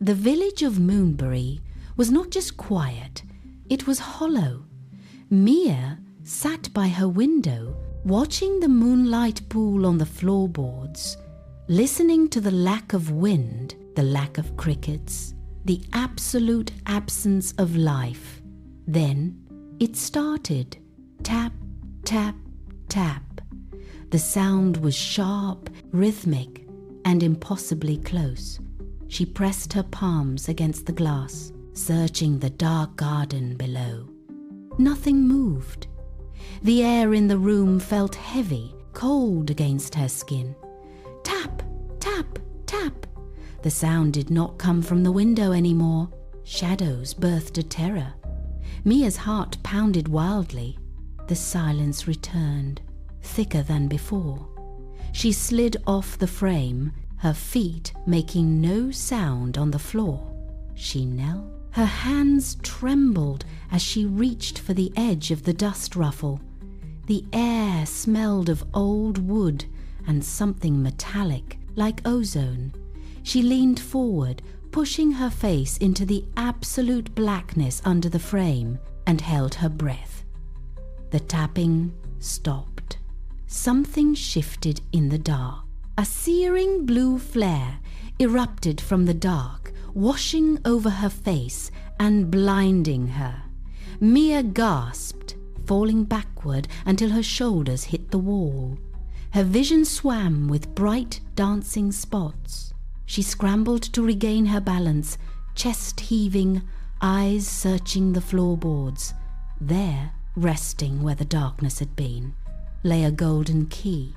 The village of Moonberry was not just quiet, it was hollow. Mia sat by her window, watching the moonlight pool on the floorboards, listening to the lack of wind, the lack of crickets, the absolute absence of life. Then it started. Tap, tap, tap. The sound was sharp, rhythmic, and impossibly close. She pressed her palms against the glass, searching the dark garden below. Nothing moved. The air in the room felt heavy, cold against her skin. Tap, tap, tap. The sound did not come from the window anymore. Shadows birthed a terror. Mia's heart pounded wildly. The silence returned, thicker than before. She slid off the frame, her feet making no sound on the floor. She knelt. Her hands trembled as she reached for the edge of the dust ruffle. The air smelled of old wood and something metallic, like ozone. She leaned forward, pushing her face into the absolute blackness under the frame, and held her breath. The tapping stopped. Something shifted in the dark. A searing blue flare erupted from the dark, washing over her face and blinding her. Mia gasped, falling backward until her shoulders hit the wall. Her vision swam with bright, dancing spots. She scrambled to regain her balance, chest heaving, eyes searching the floorboards. There, resting where the darkness had been, lay a golden key.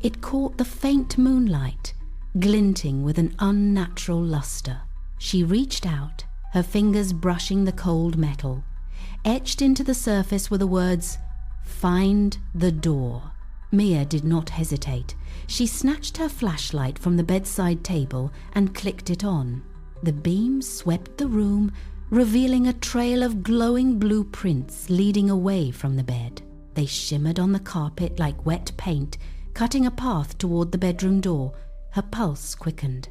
It caught the faint moonlight, glinting with an unnatural luster. She reached out, her fingers brushing the cold metal. Etched into the surface were the words, "Find the door." Mia did not hesitate. She snatched her flashlight from the bedside table and clicked it on. The beam swept the room, revealing a trail of glowing blueprints leading away from the bed. They shimmered on the carpet like wet paint, cutting a path toward the bedroom door. Her pulse quickened.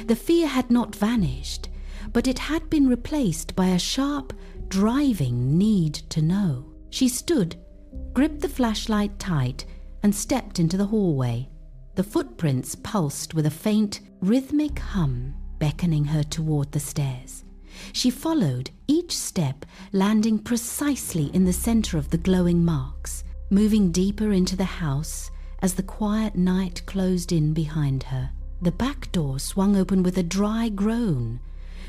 The fear had not vanished, but it had been replaced by a sharp, driving need to know. She stood, gripped the flashlight tight, and stepped into the hallway. The footprints pulsed with a faint, rhythmic hum, beckoning her toward the stairs. She followed, each step landing precisely in the center of the glowing marks, moving deeper into the house as the quiet night closed in behind her. The back door swung open with a dry groan,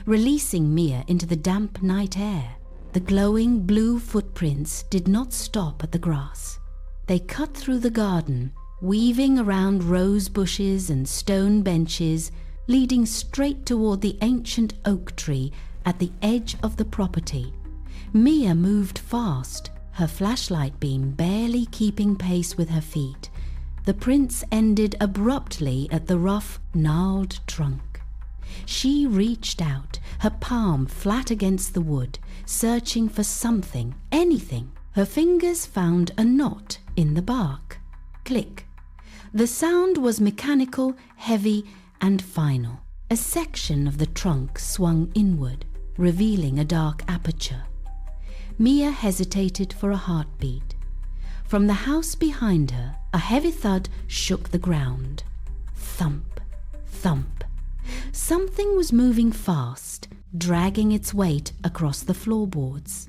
releasing Mia into the damp night air. The glowing blue footprints did not stop at the grass. They cut through the garden, weaving around rose bushes and stone benches, leading straight toward the ancient oak tree at the edge of the property. Mia moved fast, her flashlight beam barely keeping pace with her feet. The prints ended abruptly at the rough, gnarled trunk. She reached out, her palm flat against the wood, searching for something, anything. Her fingers found a knot in the bark. Click. The sound was mechanical, heavy, and final. A section of the trunk swung inward, revealing a dark aperture. Mia hesitated for a heartbeat. From the house behind her, a heavy thud shook the ground. Thump, thump. Something was moving fast, dragging its weight across the floorboards.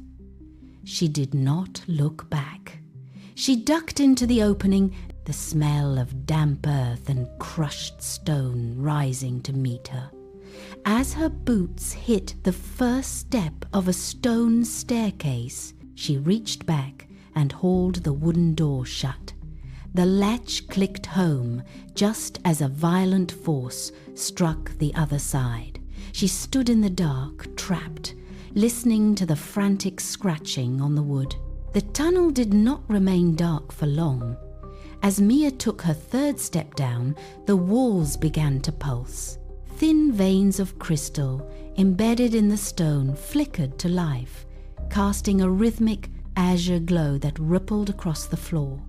She did not look back. She ducked into the opening, the smell of damp earth and crushed stone rising to meet her. As her boots hit the first step of a stone staircase, she reached back and hauled the wooden door shut. The latch clicked home just as a violent force struck the other side. She stood in the dark, trapped, listening to the frantic scratching on the wood. The tunnel did not remain dark for long. As Mia took her third step down, the walls began to pulse. Thin veins of crystal embedded in the stone flickered to life, casting a rhythmic azure glow that rippled across the floor.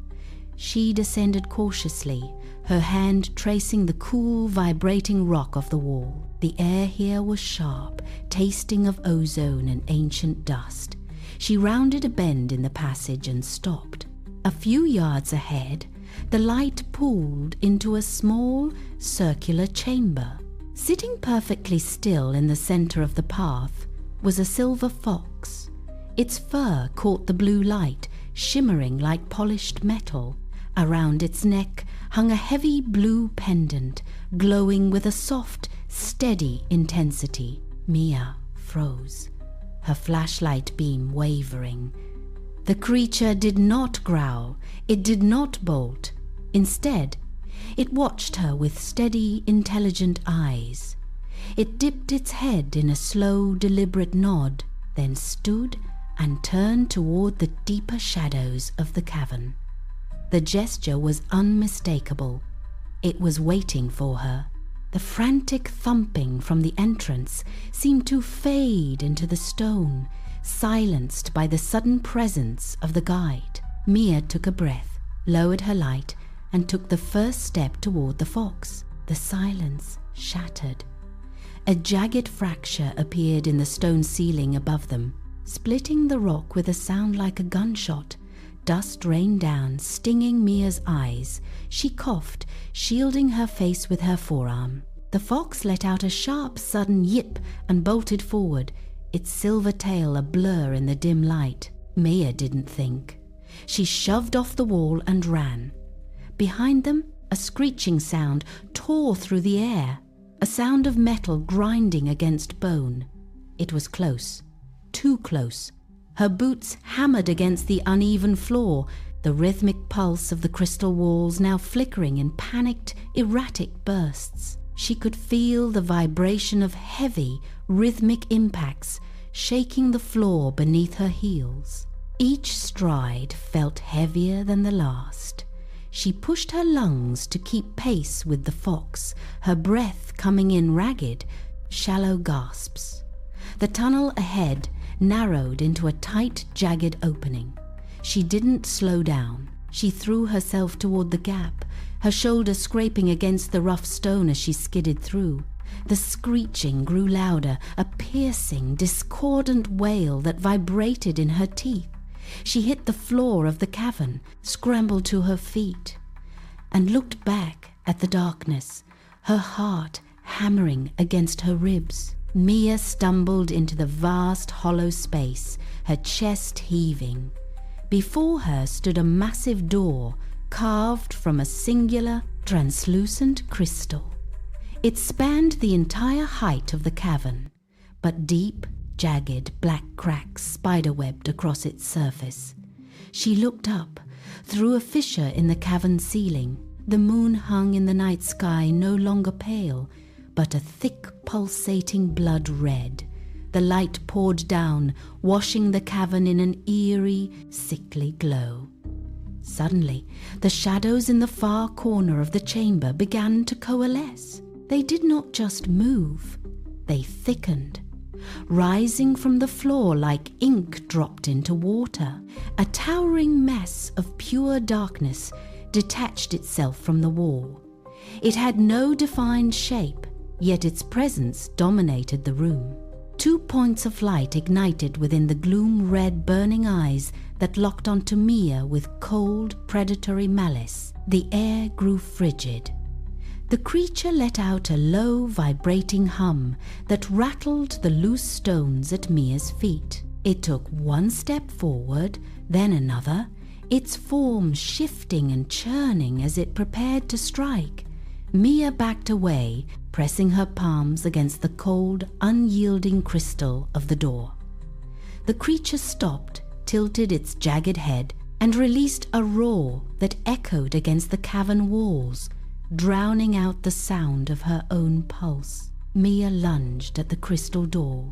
She descended cautiously, her hand tracing the cool, vibrating rock of the wall. The air here was sharp, tasting of ozone and ancient dust. She rounded a bend in the passage and stopped. A few yards ahead, the light pooled into a small, circular chamber. Sitting perfectly still in the center of the path was a silver fox. Its fur caught the blue light, shimmering like polished metal. Around its neck hung a heavy blue pendant, glowing with a soft, steady intensity. Mia froze, her flashlight beam wavering. The creature did not growl, it did not bolt. Instead, it watched her with steady, intelligent eyes. It dipped its head in a slow, deliberate nod, then stood and turned toward the deeper shadows of the cavern. The gesture was unmistakable. It was waiting for her. The frantic thumping from the entrance seemed to fade into the stone, silenced by the sudden presence of the guide. Mia took a breath, lowered her light, and took the first step toward the fox. The silence shattered. A jagged fracture appeared in the stone ceiling above them, splitting the rock with a sound like a gunshot. Dust rained down, stinging Mia's eyes. She coughed, shielding her face with her forearm. The fox let out a sharp, sudden yip and bolted forward, its silver tail a blur in the dim light. Mia didn't think. She shoved off the wall and ran. Behind them, a screeching sound tore through the air, a sound of metal grinding against bone. It was close, too close. Her boots hammered against the uneven floor, the rhythmic pulse of the crystal walls now flickering in panicked, erratic bursts. She could feel the vibration of heavy, rhythmic impacts shaking the floor beneath her heels. Each stride felt heavier than the last. She pushed her lungs to keep pace with the fox, her breath coming in ragged, shallow gasps. The tunnel ahead narrowed into a tight, jagged opening. She didn't slow down. She threw herself toward the gap, her shoulder scraping against the rough stone as she skidded through. The screeching grew louder, a piercing, discordant wail that vibrated in her teeth. She hit the floor of the cavern, scrambled to her feet, and looked back at the darkness, her heart hammering against her ribs. Mia stumbled into the vast hollow space, her chest heaving. Before her stood a massive door carved from a singular, translucent crystal. It spanned the entire height of the cavern, but deep, jagged black cracks spiderwebbed across its surface. She looked up, through a fissure in the cavern ceiling. The moon hung in the night sky, no longer pale, but a thick, pulsating blood red. The light poured down, washing the cavern in an eerie, sickly glow. Suddenly, the shadows in the far corner of the chamber began to coalesce. They did not just move, they thickened, rising from the floor like ink dropped into water. A towering mass of pure darkness detached itself from the wall. It had no defined shape, yet its presence dominated the room. 2 points of light ignited within the gloom-red burning eyes that locked onto Mia with cold, predatory malice. The air grew frigid. The creature let out a low, vibrating hum that rattled the loose stones at Mia's feet. It took one step forward, then another, its form shifting and churning as it prepared to strike. Mia backed away, pressing her palms against the cold, unyielding crystal of the door. The creature stopped, tilted its jagged head, and released a roar that echoed against the cavern walls, drowning out the sound of her own pulse. Mia lunged at the crystal door.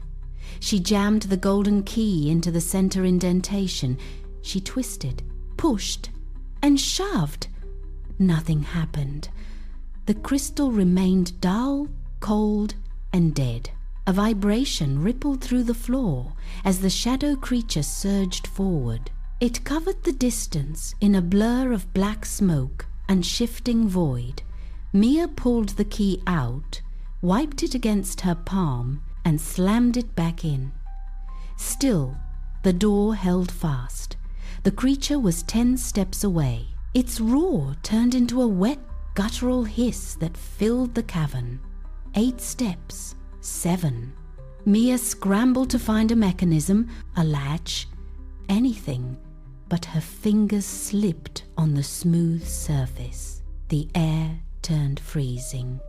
She jammed the golden key into the center indentation. She twisted, pushed, and shoved. Nothing happened. The crystal remained dull, cold, and dead. A vibration rippled through the floor as the shadow creature surged forward. It covered the distance in a blur of black smoke, and shifting void. Mia pulled the key out, wiped it against her palm, and slammed it back in. Still, the door held fast. The creature was 10 steps away. Its roar turned into a wet, guttural hiss that filled the cavern. 8 steps, 7. Mia scrambled to find a mechanism, a latch, anything, but her fingers slipped on the smooth surface. The air turned freezing.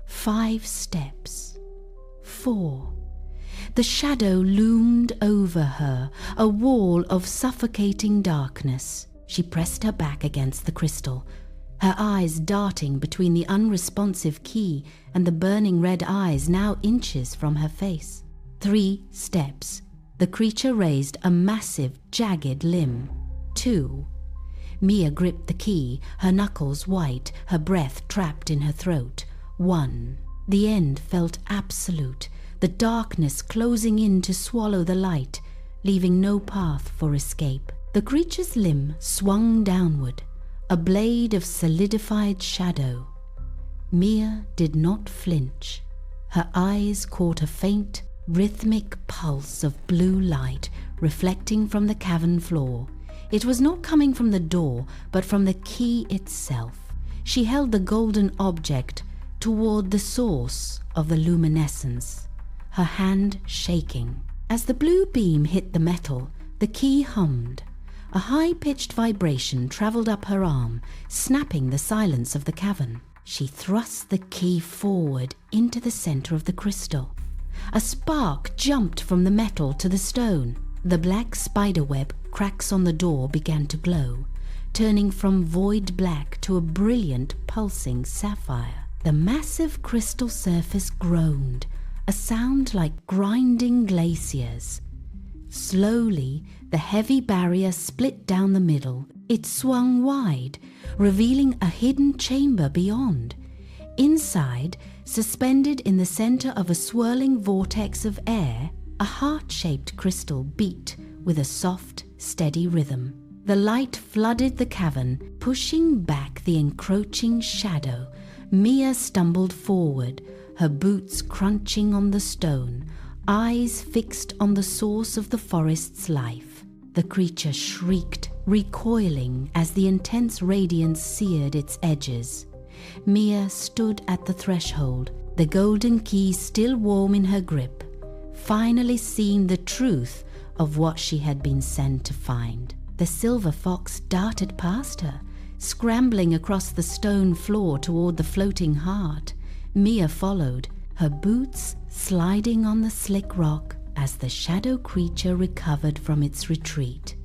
5 steps, 4. The shadow loomed over her, a wall of suffocating darkness. She pressed her back against the crystal, her eyes darting between the unresponsive key and the burning red eyes now inches from her face. 3 steps. The creature raised a massive, jagged limb. 2. Mia gripped the key, her knuckles white, her breath trapped in her throat. 1. The end felt absolute, the darkness closing in to swallow the light, leaving no path for escape. The creature's limb swung downward, a blade of solidified shadow. Mia did not flinch. Her eyes caught a faint, rhythmic pulse of blue light reflecting from the cavern floor. It was not coming from the door, but from the key itself. She held the golden object toward the source of the luminescence, her hand shaking. As the blue beam hit the metal, the key hummed. A high-pitched vibration traveled up her arm, snapping the silence of the cavern. She thrust the key forward into the center of the crystal. A spark jumped from the metal to the stone. The black spiderweb cracks on the door began to glow, turning from void black to a brilliant, pulsing sapphire. The massive crystal surface groaned, a sound like grinding glaciers. Slowly, the heavy barrier split down the middle. It swung wide, revealing a hidden chamber beyond. Inside, suspended in the center of a swirling vortex of air, a heart-shaped crystal beat with a soft, steady rhythm. The light flooded the cavern, pushing back the encroaching shadow. Mia stumbled forward, her boots crunching on the stone, eyes fixed on the source of the forest's life. The creature shrieked, recoiling as the intense radiance seared its edges. Mia stood at the threshold, the golden key still warm in her grip, finally seeing the truth of what she had been sent to find. The silver fox darted past her, scrambling across the stone floor toward the floating heart. Mia followed, her boots sliding on the slick rock as the shadow creature recovered from its retreat.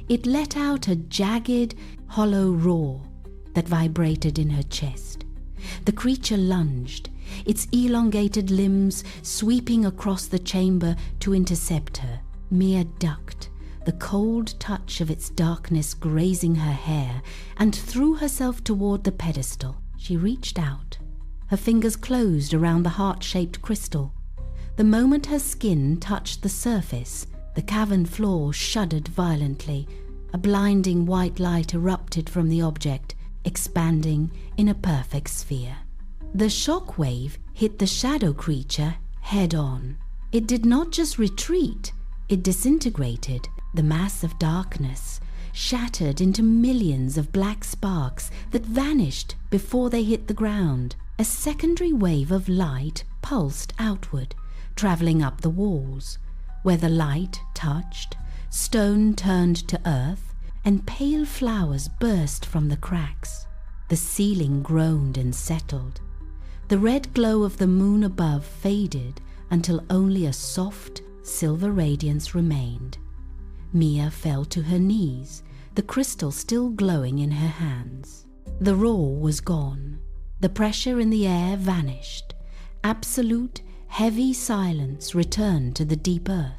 It let out a jagged, hollow roar that vibrated in her chest. The creature lunged, its elongated limbs sweeping across the chamber to intercept her. Mia ducked, the cold touch of its darkness grazing her hair, and threw herself toward the pedestal. She reached out. Her fingers closed around the heart-shaped crystal. The moment her skin touched the surface, the cavern floor shuddered violently. A blinding white light erupted from the object, expanding in a perfect sphere. The shock wave hit the shadow creature head-on. It did not just retreat, it disintegrated. The mass of darkness shattered into millions of black sparks that vanished before they hit the ground. A secondary wave of light pulsed outward, traveling up the walls. Where the light touched, stone turned to earth, and pale flowers burst from the cracks. The ceiling groaned and settled. The red glow of the moon above faded until only a soft, silver radiance remained. Mia fell to her knees, the crystal still glowing in her hands. The roar was gone. The pressure in the air vanished. Absolute, heavy silence returned to the deep earth.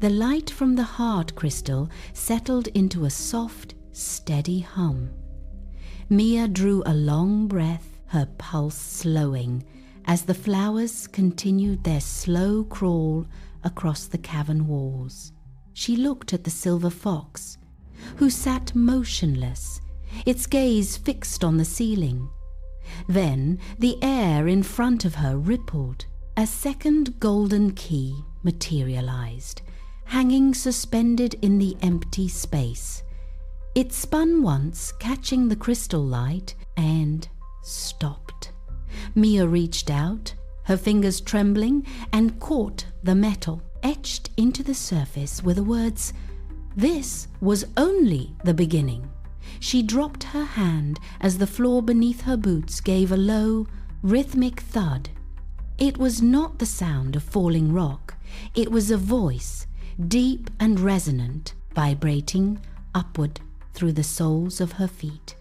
The light from the heart crystal settled into a soft, steady hum. Mia drew a long breath, her pulse slowing, as the flowers continued their slow crawl across the cavern walls. She looked at the silver fox, who sat motionless, its gaze fixed on the ceiling. Then the air in front of her rippled. A second golden key materialized, hanging suspended in the empty space. It spun once, catching the crystal light, and stopped. Mia reached out, her fingers trembling, and caught the metal, etched into the surface were the words, "This was only the beginning." She dropped her hand as the floor beneath her boots gave a low, rhythmic thud. It was not the sound of falling rock. It was a voice, deep and resonant, vibrating upward through the soles of her feet.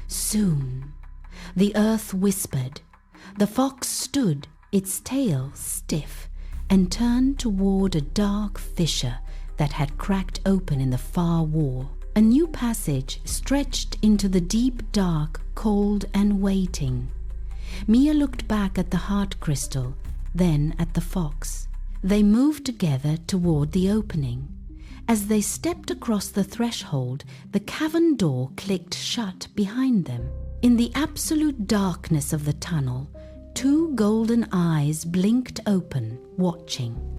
Soon, the earth whispered. The fox stood, its tail stiff, and turned toward a dark fissure that had cracked open in the far wall. A new passage stretched into the deep dark, cold and waiting. Mia looked back at the heart crystal, then at the fox. They moved together toward the opening. As they stepped across the threshold, the cavern door clicked shut behind them. In the absolute darkness of the tunnel, two golden eyes blinked open, watching.